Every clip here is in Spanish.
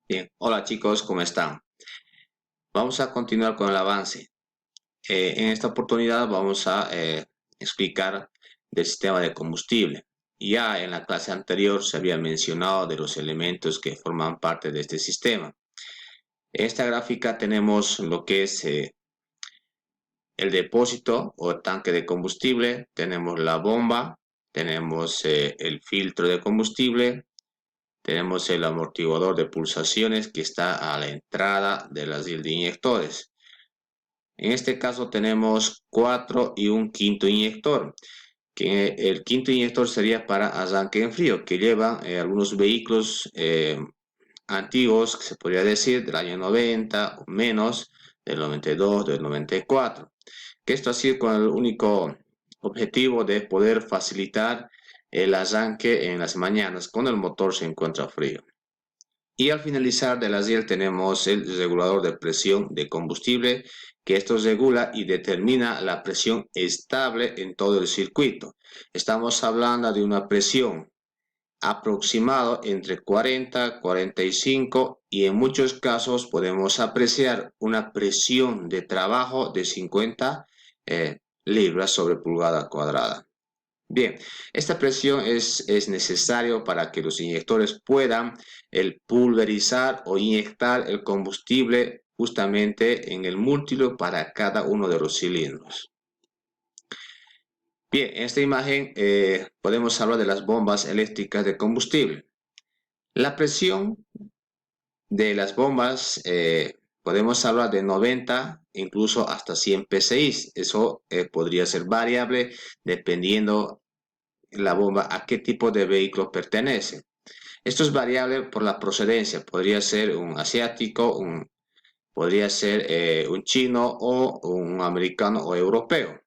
Bien, hola chicos, ¿cómo están? Vamos a continuar con el avance. En esta oportunidad vamos a explicar del sistema de combustible. Ya en la clase anterior se había mencionado de los elementos que forman parte de este sistema. En esta gráfica tenemos lo que es el depósito o tanque de combustible, tenemos la bomba, tenemos el filtro de combustible, tenemos el amortiguador de pulsaciones que está a la entrada de las de inyectores. En este caso tenemos 4 y un quinto inyector, que el quinto inyector sería para arranque en frío, que llevan algunos vehículos antiguos, que se podría decir, del año 90 o menos, del 92, del 94. Que esto así con el único objetivo de poder facilitar el arranque en las mañanas cuando el motor se encuentra frío. Y al finalizar de la riel tenemos el regulador de presión de combustible, que esto regula y determina la presión estable en todo el circuito. Estamos hablando de una presión aproximada entre 40, 45 y en muchos casos podemos apreciar una presión de trabajo de 50 libras sobre pulgada cuadrada. Bien, esta presión es necesario para que los inyectores puedan el pulverizar o inyectar el combustible justamente en el múltiplo para cada uno de los cilindros. Bien, en esta imagen podemos hablar de las bombas eléctricas de combustible. La presión de las bombas podemos hablar de 90, incluso hasta 100 psi. Eso podría ser variable dependiendo la bomba a qué tipo de vehículo pertenece. Esto es variable por la procedencia. Podría ser un asiático, podría ser un chino o un americano o europeo.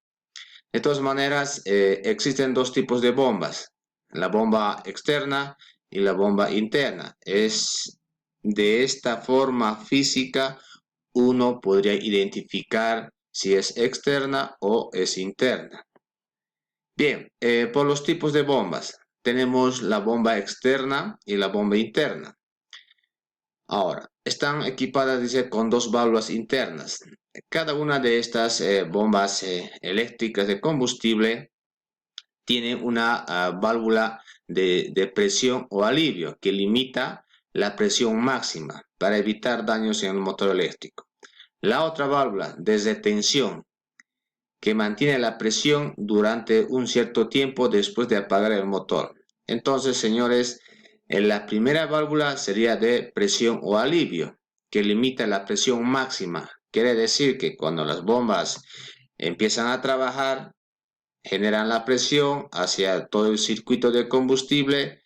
De todas maneras, existen dos tipos de bombas. La bomba externa y la bomba interna. Es de esta forma física uno podría identificar si es externa o es interna. Bien, por los tipos de bombas, tenemos la bomba externa y la bomba interna. Ahora, están equipadas, dice, con dos válvulas internas. Cada una de estas bombas eléctricas de combustible tiene una válvula de presión o alivio que limita la presión máxima para evitar daños en el motor eléctrico. La otra válvula de retención que mantiene la presión durante un cierto tiempo después de apagar el motor. Entonces, señores, en la primera válvula sería de presión o alivio, que limita la presión máxima. Quiere decir que cuando las bombas empiezan a trabajar, generan la presión hacia todo el circuito de combustible,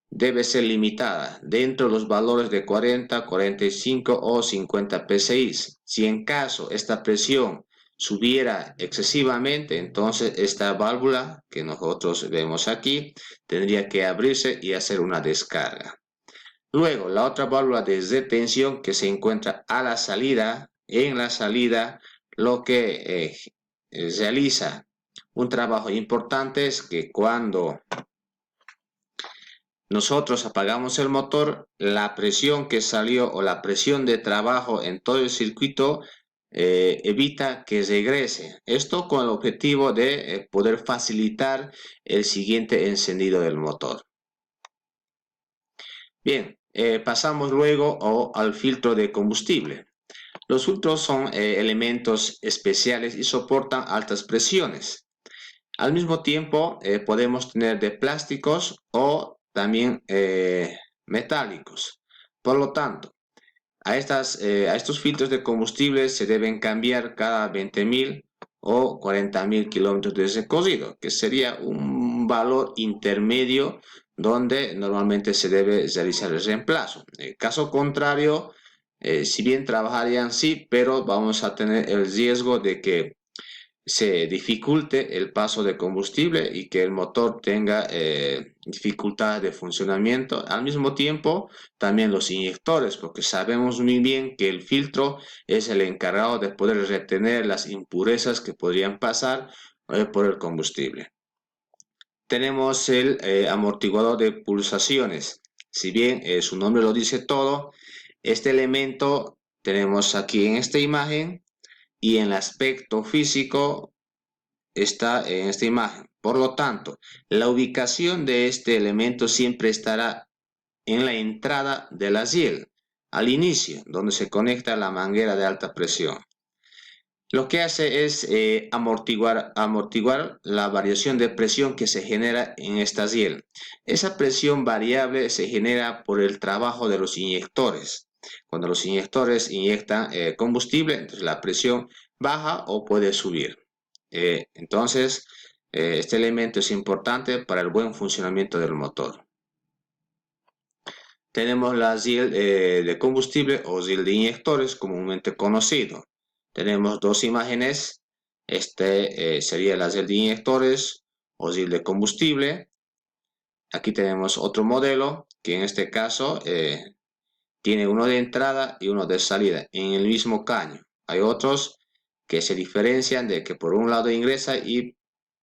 debe ser limitada dentro de los valores de 40, 45 o 50 psi. Si en caso esta presión subiera excesivamente, entonces esta válvula que nosotros vemos aquí tendría que abrirse y hacer una descarga. Luego, la otra válvula de retención que se encuentra a la salida, en la salida, lo que realiza un trabajo importante es que cuando nosotros apagamos el motor, la presión que salió o la presión de trabajo en todo el circuito evita que regrese. Esto con el objetivo de poder facilitar el siguiente encendido del motor. Bien, pasamos luego al filtro de combustible. Los filtros son elementos especiales y soportan altas presiones. Al mismo tiempo, podemos tener de plásticos o también metálicos. Por lo tanto, a estos filtros de combustible se deben cambiar cada 20.000 o 40.000 kilómetros de recorrido, que sería un valor intermedio donde normalmente se debe realizar el reemplazo. En caso contrario, si bien trabajarían sí, pero vamos a tener el riesgo de que se dificulte el paso de combustible y que el motor tenga dificultades de funcionamiento. Al mismo tiempo, también los inyectores, porque sabemos muy bien que el filtro es el encargado de poder retener las impurezas que podrían pasar por el combustible. Tenemos el amortiguador de pulsaciones. Si bien su nombre lo dice todo, este elemento tenemos aquí en esta imagen y en el aspecto físico está en esta imagen. Por lo tanto, la ubicación de este elemento siempre estará en la entrada de la SIL, al inicio, donde se conecta la manguera de alta presión. Lo que hace es amortiguar la variación de presión que se genera en esta SIL. Esa presión variable se genera por el trabajo de los inyectores. Cuando los inyectores inyectan combustible, entonces la presión baja o puede subir. Este elemento es importante para el buen funcionamiento del motor. Tenemos la SIL de combustible o SIL de inyectores, comúnmente conocido. Tenemos dos imágenes. Este sería la SIL de inyectores o SIL de combustible. Aquí tenemos otro modelo que en este caso tiene uno de entrada y uno de salida en el mismo caño. Hay otros que se diferencian de que por un lado ingresa y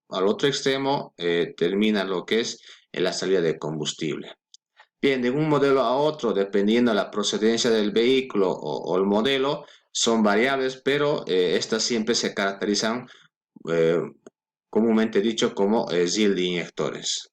al otro extremo termina lo que es la salida de combustible. Bien, de un modelo a otro, dependiendo de la procedencia del vehículo o el modelo, son variables, pero estas siempre se caracterizan eh, comúnmente dicho como SIL de inyectores.